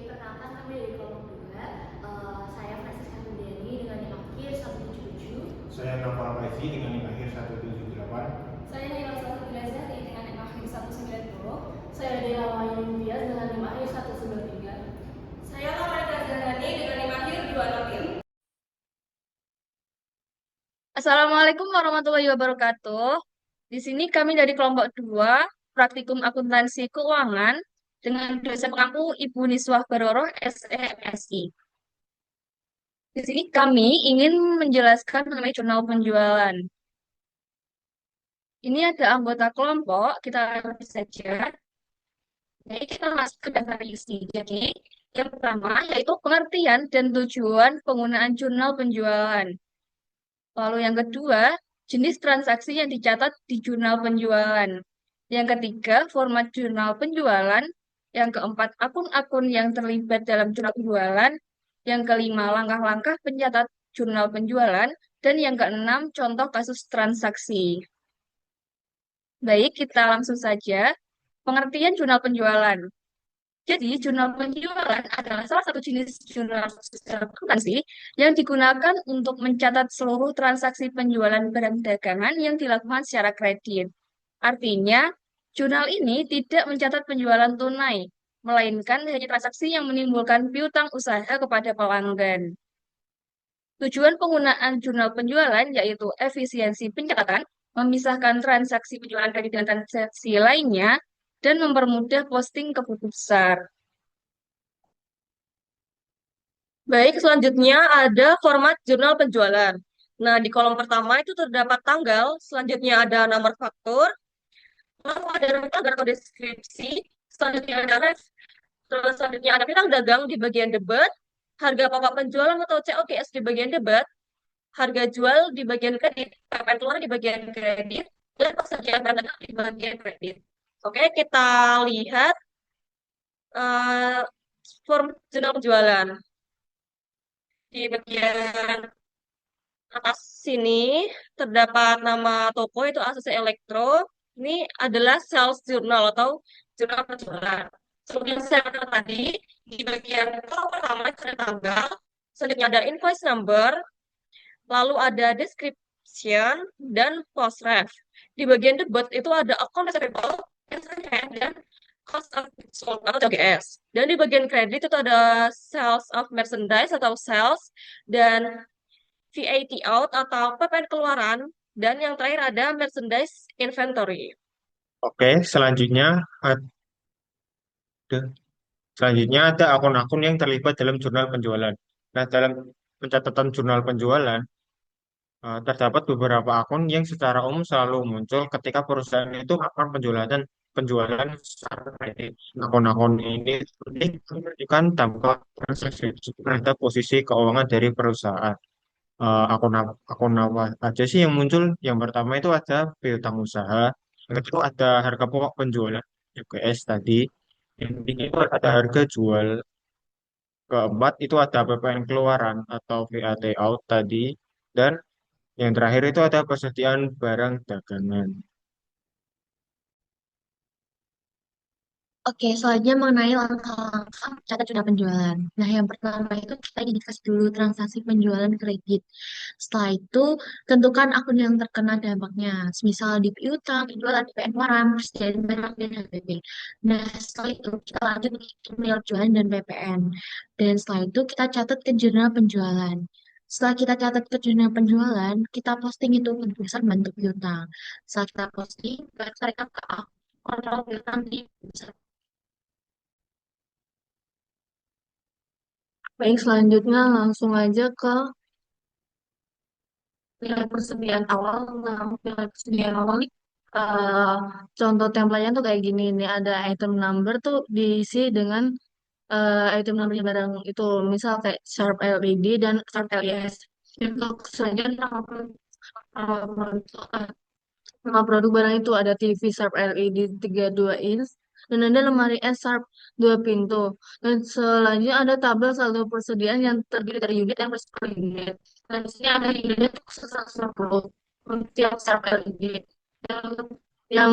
perkenalkan kami dari kelompok 2. Saya Francisca Mulyani dengan NIM akhir 177. Saya Naufal Faizi dengan NIM akhir 178. Saya Naila Safira Zahri dengan NIM akhir 190. Saya Dela Wayu Tias dengan NIM akhir 193. Saya Lamarika Zahrani dengan NIM akhir 260. Assalamualaikum warahmatullahi wabarakatuh. Di sini kami dari kelompok 2, Praktikum Akuntansi Keuangan, dengan dosen pengampu Ibu Niswah Baroroh, SEMSI. Di sini kami ingin menjelaskan mengenai jurnal penjualan. Ini ada anggota kelompok, kita lihat saja. Jadi kita masuk ke daftar isi. Jadi yang pertama yaitu pengertian dan tujuan penggunaan jurnal penjualan. Lalu yang kedua, jenis transaksi yang dicatat di jurnal penjualan. Yang ketiga, format jurnal penjualan. Yang keempat, akun-akun yang terlibat dalam jurnal penjualan. Yang kelima, langkah-langkah pencatat jurnal penjualan. Dan yang keenam, contoh kasus transaksi. Baik, kita langsung saja. Pengertian jurnal penjualan. Jadi, jurnal penjualan adalah salah satu jenis jurnal akuntansi yang digunakan untuk mencatat seluruh transaksi penjualan barang dagangan yang dilakukan secara kredit. Artinya, jurnal ini tidak mencatat penjualan tunai, melainkan hanya transaksi yang menimbulkan piutang usaha kepada pelanggan. Tujuan penggunaan jurnal penjualan yaitu efisiensi pencatatan, memisahkan transaksi penjualan kredit dan transaksi lainnya, dan mempermudah posting ke buku besar. Baik, selanjutnya ada format jurnal penjualan. Nah, di kolom pertama itu terdapat tanggal, selanjutnya ada nomor faktur, lalu ada rentang atau deskripsi, selanjutnya ada ref, terus selanjutnya ada piutang dagang di bagian debit, harga pokok penjualan atau COGS di bagian debit, harga jual di bagian kredit, PPN keluar di bagian kredit, dan persediaan barang dagang di bagian kredit. Oke, kita lihat form jurnal penjualan. Di bagian atas sini terdapat nama toko itu ACC Elektro. Ini adalah sales journal atau jurnal penjualan. Seperti yang saya katakan tadi, di bagian kolom pertama itu ada tanggal, selanjutnya ada invoice number, lalu ada description dan post ref. Di bagian debit itu ada account receivable, dan cost of goods sold atau COGS. Dan di bagian kredit itu ada sales of merchandise atau sales, dan VAT out atau PPN keluaran, dan yang terakhir ada merchandise inventory. Oke, selanjutnya ada akun-akun yang terlibat dalam jurnal penjualan. Nah, dalam pencatatan jurnal penjualan, terdapat beberapa akun yang secara umum selalu muncul ketika perusahaan itu melakukan penjualan secara kredit. Akun-akun ini penting menunjukkan dampak transaksi terhadap posisi keuangan dari perusahaan. Akun apa aja sih yang muncul? Yang pertama itu ada piutang usaha, yang kedua ada harga pokok penjualan UKS tadi, yang ketiga itu ada harga jual, keempat itu ada PPN keluaran atau VAT out tadi, dan yang terakhir itu ada persediaan barang dagangan. Oke, selanjutnya mengenai langkah-langkah mencatat jurnal penjualan. Nah, yang pertama itu kita identifikasi dulu transaksi penjualan kredit. Setelah itu, tentukan akun yang terkena dampaknya. Misal di piutang, penjualan PPN barang, persediaan barang, dan HPP. Nah, setelah itu kita lanjut menghitung nilai jualan dan PPN. Dan setelah itu kita catat ke jurnal penjualan. Setelah kita catat ke jurnal penjualan, kita posting itu berdasar bentuk piutang. Setelah kita posting, baru kita rekap ke akun piutang di Baik, selanjutnya langsung aja ke nilai persediaan awal. Nah, nilai persediaan awal nih, eh, contoh template-nya tuh kayak gini. Ini ada item number tuh diisi dengan item number barang itu. Misal kayak Sharp LED dan Sharp LES. Untuk selanjutnya nama produk barang itu ada TV Sharp LED 32 inch dan ada lemari es Sharp 2 pintu. Dan selanjutnya ada tabel saldo persediaan yang terdiri dari unit yang per unit. Dan di sini ada unitnya 150 untuk tiap Sharp LED. Yang, yang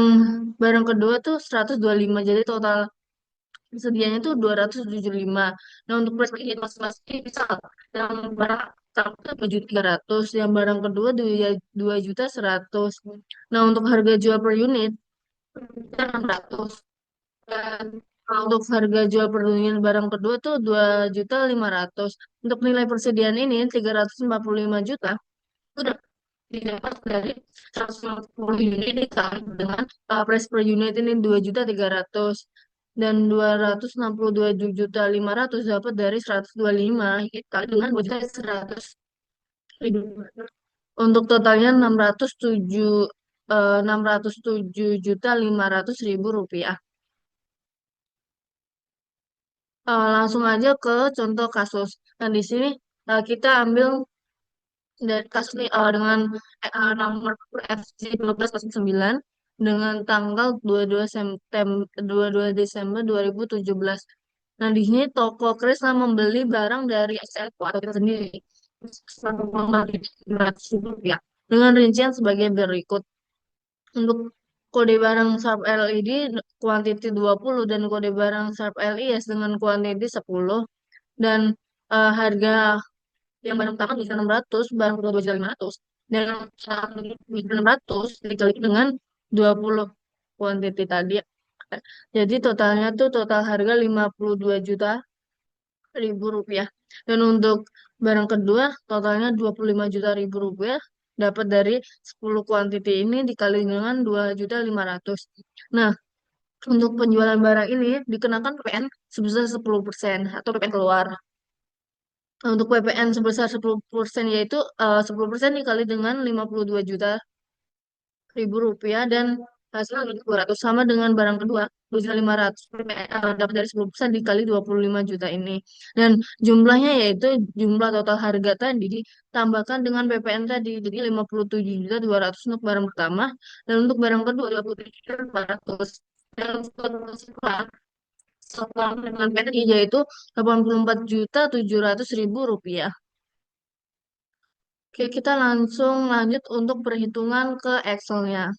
barang kedua tuh 125, jadi total Persediaannya itu 275. Nah, untuk persediaan masing-masing misal yang barang satu 2.300.000, yang barang kedua 2.100.000. Nah, untuk harga jual per unit 600. Dan kalau untuk harga jual per unit barang kedua tuh 2.500.000. Untuk nilai persediaan ini 345 juta udah didapat dari 150 unit dikali dengan price per unit ini 2.300.000 dan 262.500.000 dapat dari 125 dikali dengan 2.100.000. Untuk totalnya 607.500.000 rupiah. Langsung aja ke contoh kasus. Nah, di sini kita ambil dari kasus nih dengan nomor FC 1209 dengan tanggal 22 Desember 2017. Nah, di sini toko Krisna membeli barang dari SLK atau kita sendiri Rp100.000 dengan rincian sebagai berikut. Untuk kode barang Sharp LED kuantiti 20 dan kode barang Sharp LIS dengan kuantiti 10 dan harga yang barang pertama bisa 600, barang kedua 2.500 dan yang 600 dikali dengan 20 kuantiti tadi. Jadi totalnya tuh total harga 52 juta rupiah. Dan untuk barang kedua totalnya 25 juta rupiah dapat dari 10 kuantiti ini dikali dengan 2.500.000. Nah, untuk penjualan barang ini dikenakan PPN sebesar 10% atau PPN keluar. Untuk PPN sebesar 10% yaitu 10% dikali dengan 52 juta rupiah dan hasil 200 sama dengan barang kedua 2.500 PPN dapat dari 10% dikali 25 juta ini. Dan jumlahnya yaitu jumlah total harga tadi ditambahkan dengan PPN tadi. Jadi 57.200 untuk barang pertama dan untuk barang kedua 27.400. Dan untuk setelah dengan PPN yaitu 84.700.000 rupiah. Oke, kita langsung lanjut untuk perhitungan ke Excel-nya.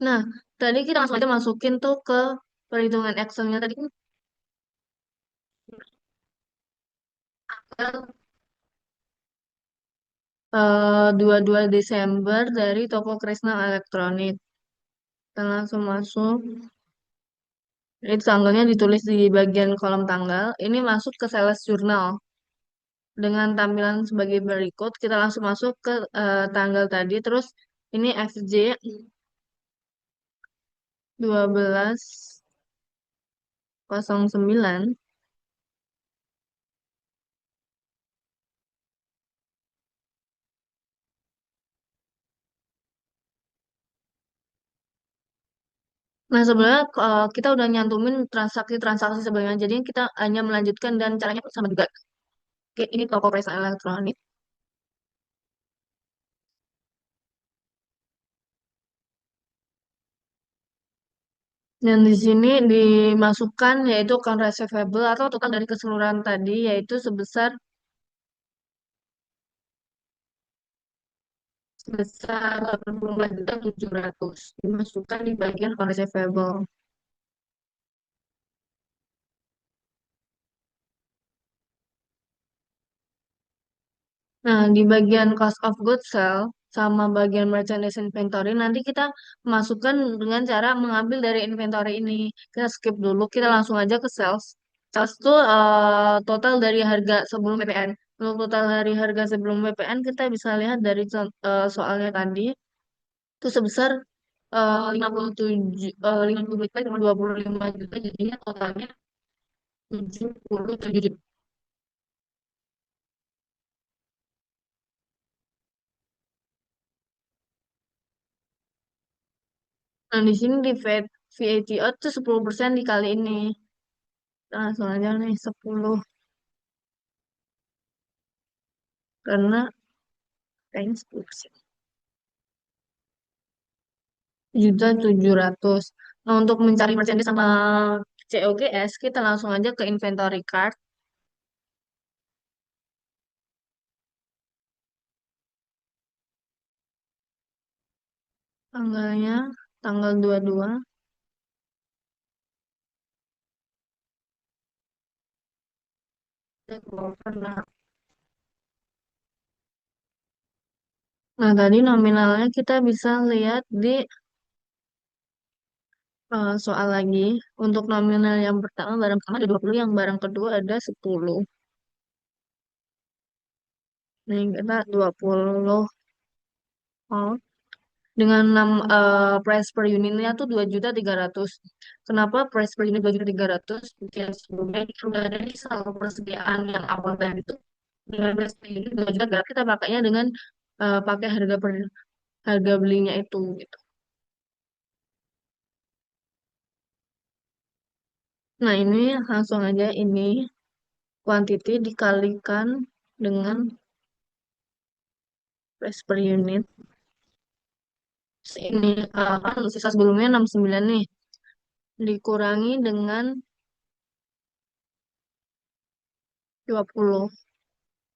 Nah, tadi kita langsung aja masukin tuh ke perhitungan Excel-nya. Tadi kan 22 Desember dari toko Krisna Elektronik. Kita langsung masuk. Ini tanggalnya ditulis di bagian kolom tanggal. Ini masuk ke sales journal. Dengan tampilan sebagai berikut, kita langsung masuk ke tanggal tadi. Terus ini FJ 1209. Nah, sebenarnya kita udah nyantumin transaksi-transaksi sebelumnya. Jadi kita hanya melanjutkan dan caranya sama juga. Oke, ini toko Krisna Elektronik. Dan di sini dimasukkan yaitu account receivable atau total dari keseluruhan tadi yaitu sebesar 84.700.000 dimasukkan di bagian account receivable. Nah, di bagian cost of goods sold sama bagian merchandise inventory nanti kita masukkan dengan cara mengambil dari inventory ini. Kita skip dulu, kita langsung aja ke sales. Sales itu total dari harga sebelum PPN. Untuk total dari harga sebelum PPN kita bisa lihat dari soalnya tadi itu sebesar 57 50 juta 25 juta jadinya totalnya 77 juta. Nah, di sini di VAT out itu 10% dikali ini. Kita langsung aja nih 10 karena kayaknya 10%. 1.700.000. Nah, untuk mencari merchandise sama COGS, kita langsung aja ke inventory card. Tanggalnya tanggal 22. Nah, tadi nominalnya kita bisa lihat di soal lagi. Untuk nominal yang pertama ada 20, yang barang kedua ada 10. Nih, kita 20 oh, dengan price per unitnya tuh 2.300.000. Kenapa price per unit 2.300.000? Yang sebelumnya ini udah ada di saldo persediaan yang awal tadi itu. Dengan price per unit 2.300.000 kita pakainya dengan pakai harga belinya itu gitu. Nah, ini langsung aja ini quantity dikalikan dengan price per unit. Terus ini kan sisa sebelumnya 69 nih. Dikurangi dengan 20.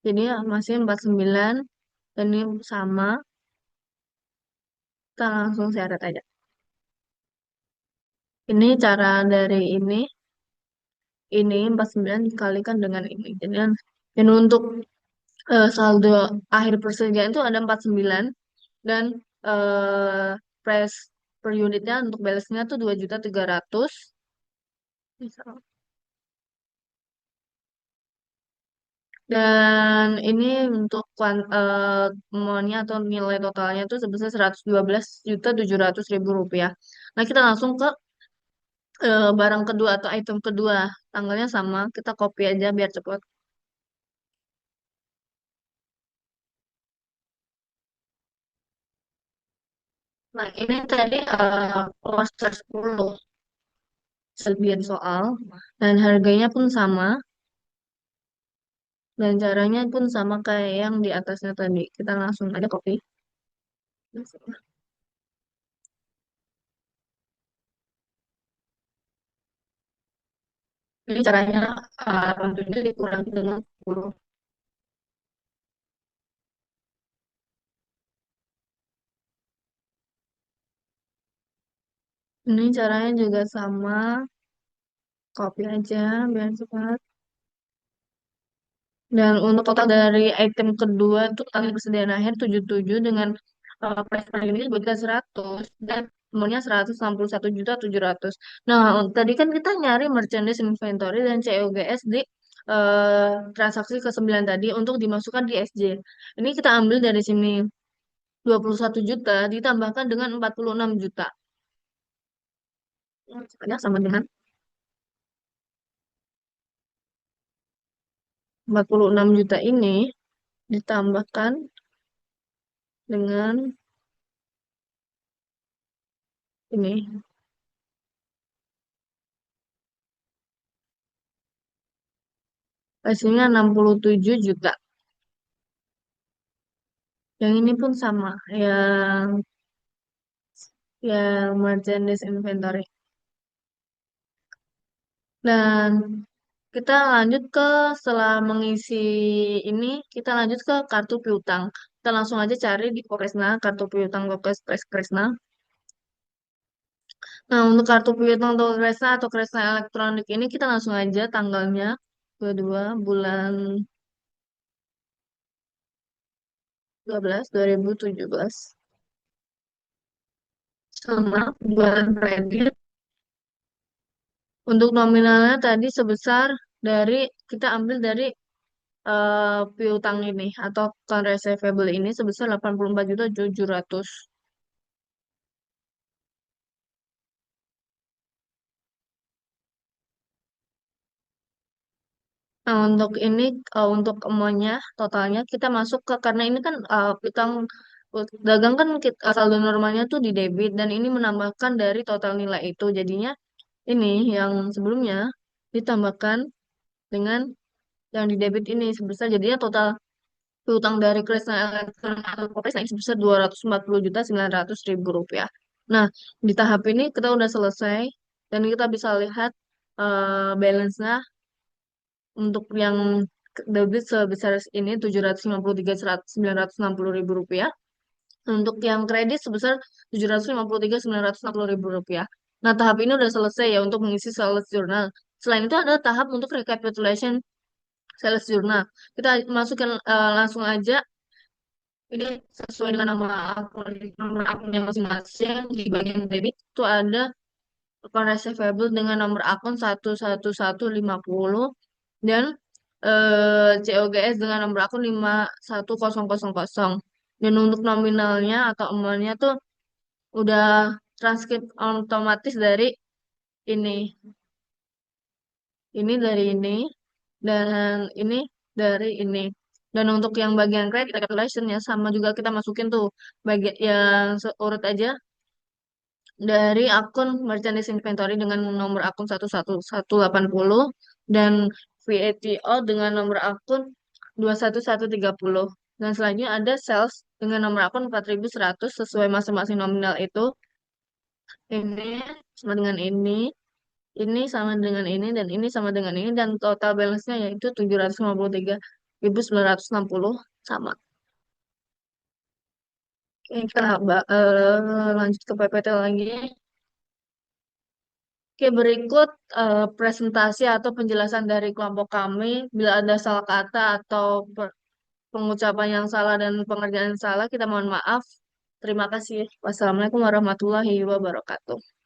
Jadi ya, masih 49. Dan ini sama. Kita langsung seret aja. Ini cara dari ini 49 dikalikan dengan ini. Jadi kan, dan untuk saldo akhir persediaan itu ada 49 dan eh, price per unitnya untuk balance-nya tuh 2.300.000. Misal. Dan ini untuk money atau nilai totalnya itu sebesar 112.700.000 rupiah. Nah, kita langsung ke barang kedua atau item kedua. Tanggalnya sama, kita copy aja biar cepat. Nah, ini tadi poster 10 selebihan soal. Dan harganya pun sama. Dan caranya pun sama kayak yang di atasnya tadi. Kita langsung aja copy. Ini caranya tentunya dikurangi dengan 10. Ini caranya juga sama. Copy aja biar cepat. Dan untuk total dari item kedua itu tanggal persediaan akhir 77 dengan price per unit buatnya 100 dan nomornya 161.700.000. Nah, tadi kan kita nyari merchandise inventory dan COGS di transaksi ke-9 tadi untuk dimasukkan di SJ. Ini kita ambil dari sini 21 juta ditambahkan dengan 46 juta. Banyak sama dengan 46 juta ini ditambahkan dengan ini. Hasilnya 67 juta. Yang ini pun sama, yang merchandise inventory. Dan kita lanjut ke setelah mengisi ini, kita lanjut ke kartu piutang. Kita langsung aja cari di Kokresna, kartu piutang Kokresna. Nah, untuk kartu piutang Kokresna atau Kresna elektronik ini kita langsung aja tanggalnya 22 bulan 12 2017 sama bulan kredit. Untuk nominalnya tadi sebesar dari kita ambil dari piutang ini atau account receivable ini sebesar 84.700.000. Nah, untuk ini untuk amount-nya totalnya kita masuk ke karena ini kan piutang dagang kan saldo normalnya tuh di debit dan ini menambahkan dari total nilai itu. Jadinya ini yang sebelumnya ditambahkan dengan yang di debit ini sebesar jadinya total piutang dari Kresna Elektronik atau Kopres naik sebesar 240.900.000 rupiah. Nah, di tahap ini kita udah selesai dan kita bisa lihat balance-nya untuk yang debit sebesar ini 753.960.000 rupiah. Untuk yang kredit sebesar 753.960.000 rupiah. Nah, tahap ini udah selesai ya untuk mengisi sales journal. Selain itu ada tahap untuk recapitulation sales jurnal. Kita masukkan langsung aja. Ini sesuai dengan nomor akunnya masing-masing. Di bagian debit itu ada account receivable dengan nomor akun 11150 dan COGS dengan nomor akun 51000. Dan untuk nominalnya atau amount-nya tuh udah transkrip otomatis dari ini. Ini dari ini dan ini dari ini. Dan untuk yang bagian credit calculation ya sama juga kita masukin tuh bagian yang seurut aja dari akun merchandise inventory dengan nomor akun 11180 dan VAT out dengan nomor akun 21130. Dan selanjutnya ada sales dengan nomor akun 4100 sesuai masing-masing nominal itu. Ini sama dengan ini sama dengan ini, dan ini sama dengan ini, dan total balance-nya yaitu 753.960 sama. Oke, kita lanjut ke PPT lagi. Oke, berikut presentasi atau penjelasan dari kelompok kami. Bila ada salah kata atau pengucapan yang salah dan pengerjaan yang salah, kita mohon maaf. Terima kasih. Wassalamualaikum warahmatullahi wabarakatuh.